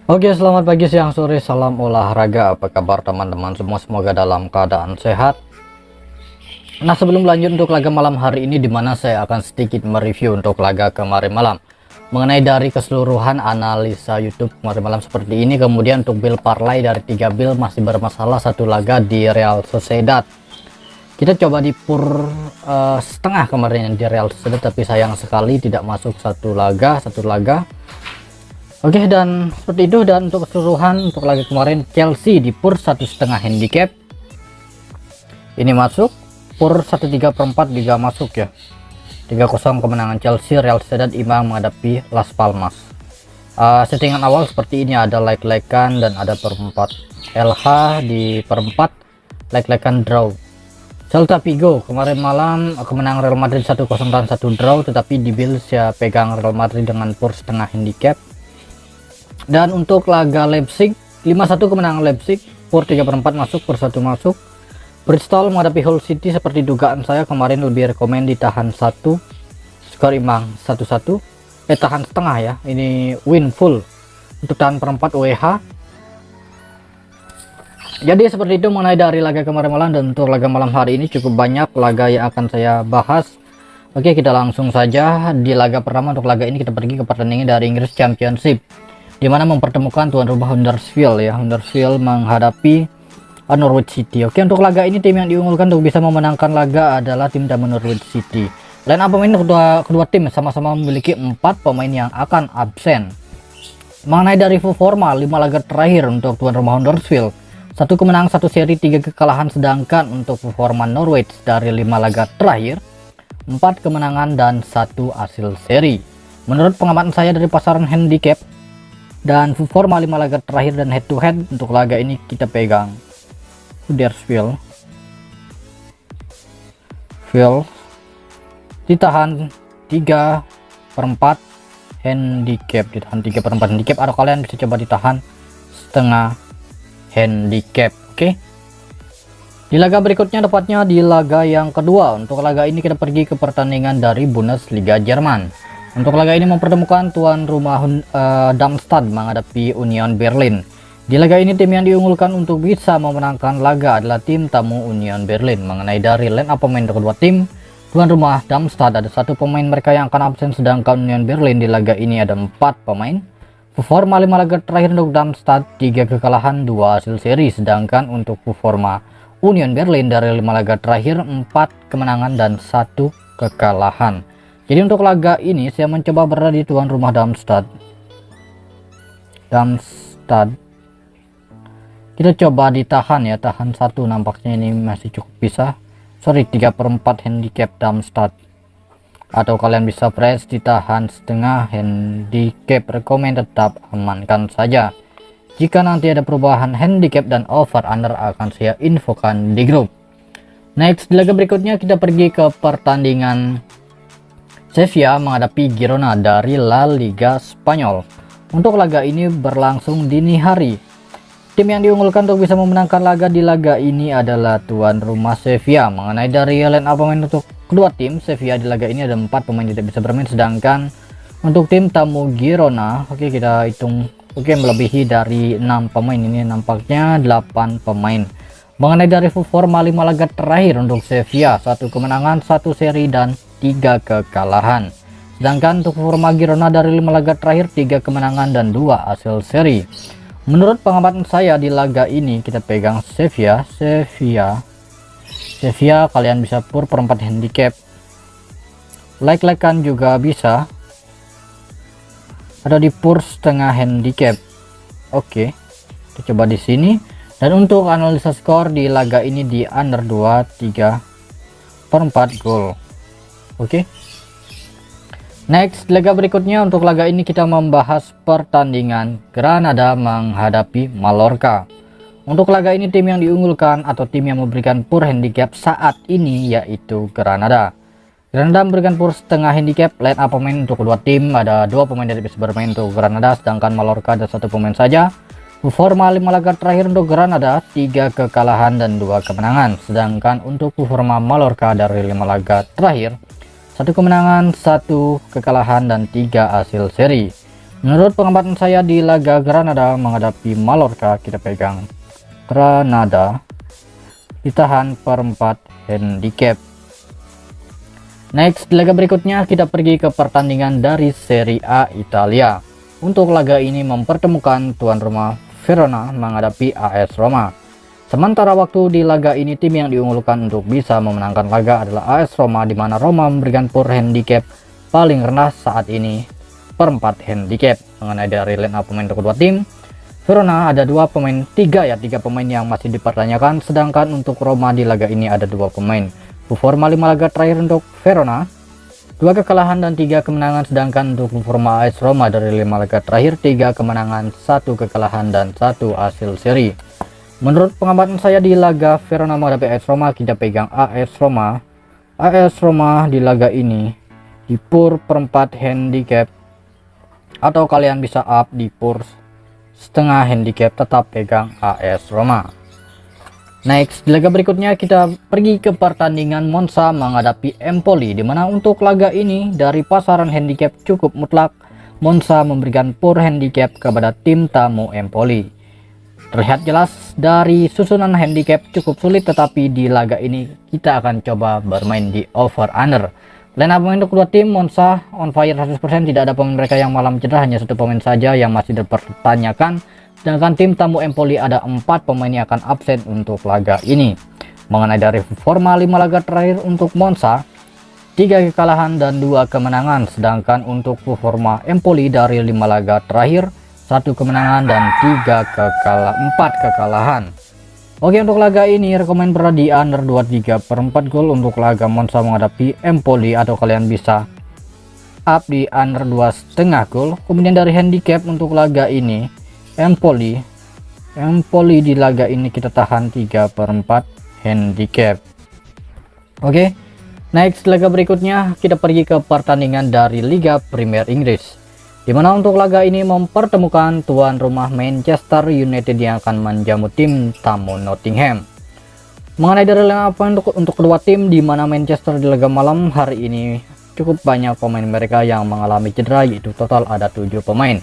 Oke, selamat pagi, siang, sore, salam olahraga. Apa kabar teman-teman semua? Semoga dalam keadaan sehat. Nah, sebelum lanjut untuk laga malam hari ini, dimana saya akan sedikit mereview untuk laga kemarin malam mengenai dari keseluruhan analisa YouTube kemarin malam seperti ini. Kemudian untuk build parlay dari 3 build masih bermasalah satu laga di Real Sociedad. Kita coba di pur setengah kemarin di Real Sociedad, tapi sayang sekali tidak masuk satu laga. Oke, dan seperti itu. Dan untuk keseluruhan untuk laga kemarin, Chelsea di pur 1,5 handicap ini masuk, pur 1/3/4 juga masuk ya. 3-0 kemenangan Chelsea. Real Sociedad imbang menghadapi Las Palmas. Settingan awal seperti ini, ada like-lekan dan ada perempat LH di perempat, like-lekan draw. Celta Vigo kemarin malam kemenangan Real Madrid 1-0 dan 1 draw, tetapi di build saya pegang Real Madrid dengan pur setengah handicap. Dan untuk laga Leipzig 5-1 kemenangan Leipzig, pur 3/4 masuk, pur 1 masuk. Bristol menghadapi Hull City seperti dugaan saya kemarin, lebih rekomen ditahan 1, skor imbang 1-1, tahan setengah ya, ini win full untuk tahan perempat WH. Jadi seperti itu mengenai dari laga kemarin malam. Dan untuk laga malam hari ini cukup banyak laga yang akan saya bahas. Oke, kita langsung saja di laga pertama. Untuk laga ini kita pergi ke pertandingan dari Inggris Championship, dimana mempertemukan tuan rumah Huddersfield ya. Huddersfield menghadapi Norwich City. Oke, untuk laga ini tim yang diunggulkan untuk bisa memenangkan laga adalah tim tamu Norwich City. Line up pemain kedua tim sama-sama memiliki 4 pemain yang akan absen. Mengenai dari full forma 5 laga terakhir untuk tuan rumah Huddersfield, 1 kemenangan, 1 seri, 3 kekalahan. Sedangkan untuk full forma Norwich dari 5 laga terakhir, 4 kemenangan dan 1 hasil seri. Menurut pengamatan saya dari pasaran handicap dan full forma 5 laga terakhir dan head to head, untuk laga ini kita pegang Huddersfield ditahan 3/4 handicap, atau kalian bisa coba ditahan setengah handicap. Oke, di laga berikutnya tepatnya di laga yang kedua. Untuk laga ini kita pergi ke pertandingan dari Bundesliga Jerman. Untuk laga ini mempertemukan tuan rumah Darmstadt menghadapi Union Berlin. Di laga ini tim yang diunggulkan untuk bisa memenangkan laga adalah tim tamu Union Berlin. Mengenai dari line up pemain kedua tim, tuan rumah Darmstadt ada 1 pemain mereka yang akan absen, sedangkan Union Berlin di laga ini ada 4 pemain. Performa 5 laga terakhir untuk Darmstadt 3 kekalahan 2 hasil seri, sedangkan untuk performa Union Berlin dari 5 laga terakhir 4 kemenangan dan 1 kekalahan. Jadi untuk laga ini saya mencoba berada di tuan rumah Darmstadt. Kita coba ditahan ya, tahan 1, nampaknya ini masih cukup bisa. 3/4 handicap Darmstadt, atau kalian bisa press ditahan setengah handicap. Rekomen tetap amankan saja. Jika nanti ada perubahan handicap dan over under akan saya infokan di grup. Next, di laga berikutnya kita pergi ke pertandingan Sevilla menghadapi Girona dari La Liga Spanyol. Untuk laga ini berlangsung dini hari. Tim yang diunggulkan untuk bisa memenangkan laga di laga ini adalah tuan rumah Sevilla. Mengenai dari line up pemain untuk kedua tim, Sevilla di laga ini ada 4 pemain tidak bisa bermain, sedangkan untuk tim tamu Girona, oke kita hitung, melebihi dari 6 pemain, ini nampaknya 8 pemain. Mengenai dari full forma 5 laga terakhir untuk Sevilla, 1 kemenangan, 1 seri dan 3 kekalahan. Sedangkan untuk forma Girona dari 5 laga terakhir 3 kemenangan dan 2 hasil seri. Menurut pengamatan saya di laga ini kita pegang Sevilla. Kalian bisa pur perempat handicap, like-lekan juga bisa, ada di pur setengah handicap. Oke, kita coba di sini. Dan untuk analisa skor di laga ini di under 2/3/4 gol. Oke. Next, laga berikutnya. Untuk laga ini kita membahas pertandingan Granada menghadapi Mallorca. Untuk laga ini tim yang diunggulkan atau tim yang memberikan pur handicap saat ini yaitu Granada. Granada memberikan pur setengah handicap. Line up pemain untuk kedua tim ada 2 pemain dari bisa bermain untuk Granada, sedangkan Mallorca ada 1 pemain saja. Performa 5 laga terakhir untuk Granada 3 kekalahan dan 2 kemenangan, sedangkan untuk performa Mallorca dari 5 laga terakhir 1 kemenangan, 1 kekalahan dan 3 hasil seri. Menurut pengamatan saya di laga Granada menghadapi Mallorca, kita pegang Granada ditahan per 4 handicap. Next, di laga berikutnya kita pergi ke pertandingan dari Serie A Italia. Untuk laga ini mempertemukan tuan rumah Verona menghadapi AS Roma. Sementara waktu di laga ini tim yang diunggulkan untuk bisa memenangkan laga adalah AS Roma, di mana Roma memberikan poor handicap paling rendah saat ini per 4 handicap. Mengenai dari line up pemain untuk kedua tim, Verona ada tiga pemain yang masih dipertanyakan, sedangkan untuk Roma di laga ini ada 2 pemain. Performa 5 laga terakhir untuk Verona 2 kekalahan dan 3 kemenangan, sedangkan untuk performa AS Roma dari 5 laga terakhir 3 kemenangan, 1 kekalahan dan 1 hasil seri. Menurut pengamatan saya di laga Verona menghadapi AS Roma, kita pegang AS Roma. AS Roma di laga ini di pur per 4 handicap, atau kalian bisa up di pur setengah handicap, tetap pegang AS Roma. Next, di laga berikutnya kita pergi ke pertandingan Monza menghadapi Empoli, dimana untuk laga ini dari pasaran handicap cukup mutlak, Monza memberikan poor handicap kepada tim tamu Empoli. Terlihat jelas dari susunan handicap cukup sulit, tetapi di laga ini kita akan coba bermain di over under. Line up pemain untuk kedua tim, Monza on fire 100%, tidak ada pemain mereka yang malam cedera, hanya 1 pemain saja yang masih dipertanyakan. Sedangkan tim tamu Empoli ada 4 pemain yang akan absen untuk laga ini. Mengenai dari forma 5 laga terakhir untuk Monza, 3 kekalahan dan 2 kemenangan, sedangkan untuk performa Empoli dari 5 laga terakhir 1 kemenangan dan 4 kekalahan. Oke, untuk laga ini rekomen berada di under 23 per 4 gol untuk laga Monza menghadapi Empoli, atau kalian bisa up di under 2,5 gol. Kemudian dari handicap untuk laga ini Empoli di laga ini kita tahan 3 per 4 handicap. Oke, next laga berikutnya kita pergi ke pertandingan dari Liga Premier Inggris, dimana untuk laga ini mempertemukan tuan rumah Manchester United yang akan menjamu tim tamu Nottingham. Mengenai dari line up untuk kedua tim, di mana Manchester di laga malam hari ini cukup banyak pemain mereka yang mengalami cedera, yaitu total ada 7 pemain.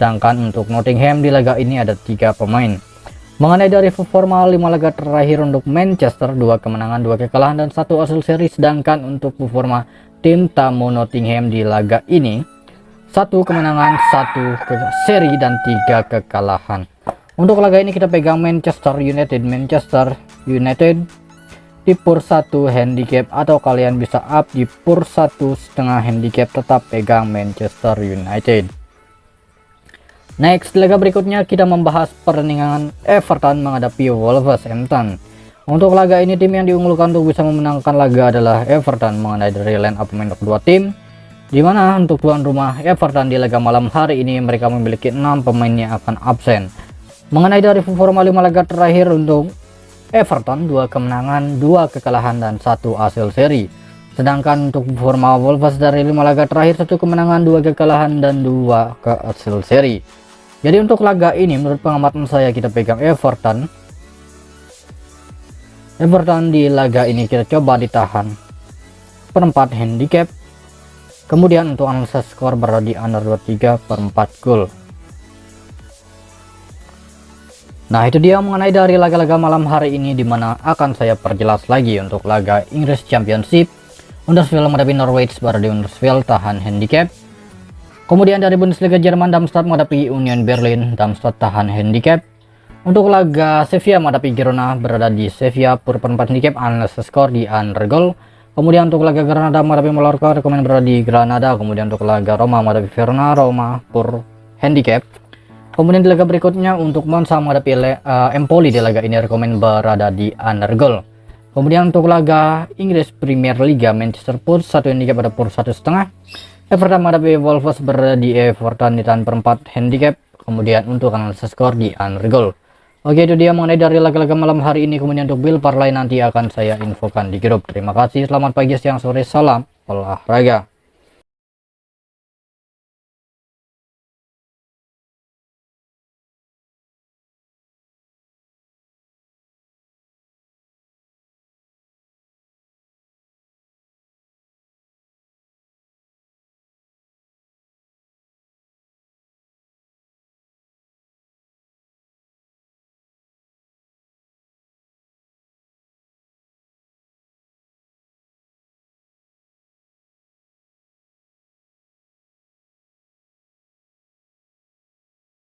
Sedangkan untuk Nottingham di laga ini ada 3 pemain. Mengenai dari performa 5 laga terakhir untuk Manchester, 2 kemenangan, 2 kekalahan dan 1 hasil seri. Sedangkan untuk performa tim tamu Nottingham di laga ini 1 kemenangan, 1 seri dan 3 kekalahan. Untuk laga ini kita pegang Manchester United di pur 1 handicap, atau kalian bisa up di pur 1,5 handicap, tetap pegang Manchester United. Next, laga berikutnya kita membahas pertandingan Everton menghadapi Wolverhampton. Untuk laga ini tim yang diunggulkan untuk bisa memenangkan laga adalah Everton. Mengenai dari line up pemain kedua tim, dimana untuk tuan rumah Everton di laga malam hari ini mereka memiliki 6 pemain yang akan absen. Mengenai dari performa 5 laga terakhir untuk Everton, 2 kemenangan, 2 kekalahan dan 1 hasil seri. Sedangkan untuk performa Wolves dari 5 laga terakhir 1 kemenangan, 2 kekalahan dan 2 hasil seri. Jadi untuk laga ini menurut pengamatan saya kita pegang Everton di laga ini kita coba ditahan per 4 handicap. Kemudian untuk analisa skor berada di under 23 per 4 gol. Nah, itu dia mengenai dari laga-laga malam hari ini, dimana akan saya perjelas lagi. Untuk laga Inggris Championship, Huddersfield menghadapi Norwich, berada di Huddersfield tahan handicap. Kemudian dari Bundesliga Jerman, Darmstadt menghadapi Union Berlin, Darmstadt tahan handicap. Untuk laga Sevilla menghadapi Girona, berada di Sevilla pur 4 handicap, analisa skor di under goal. Kemudian untuk laga Granada menghadapi Mallorca, rekomen berada di Granada. Kemudian untuk laga Roma menghadapi Verona, Roma pur handicap. Kemudian di laga berikutnya untuk Monza menghadapi Empoli, di laga ini rekomen berada di under goal. Kemudian untuk laga Inggris Premier League, Manchester pur 1 handicap pada pur 1,5. Everton menghadapi Wolves, berada di Everton di tahan per 4 handicap. Kemudian untuk analisa skor di under goal. Oke, itu dia mengenai dari laga-laga malam hari ini. Kemudian untuk build parlay nanti akan saya infokan di grup. Terima kasih, selamat pagi, siang, sore, salam olahraga.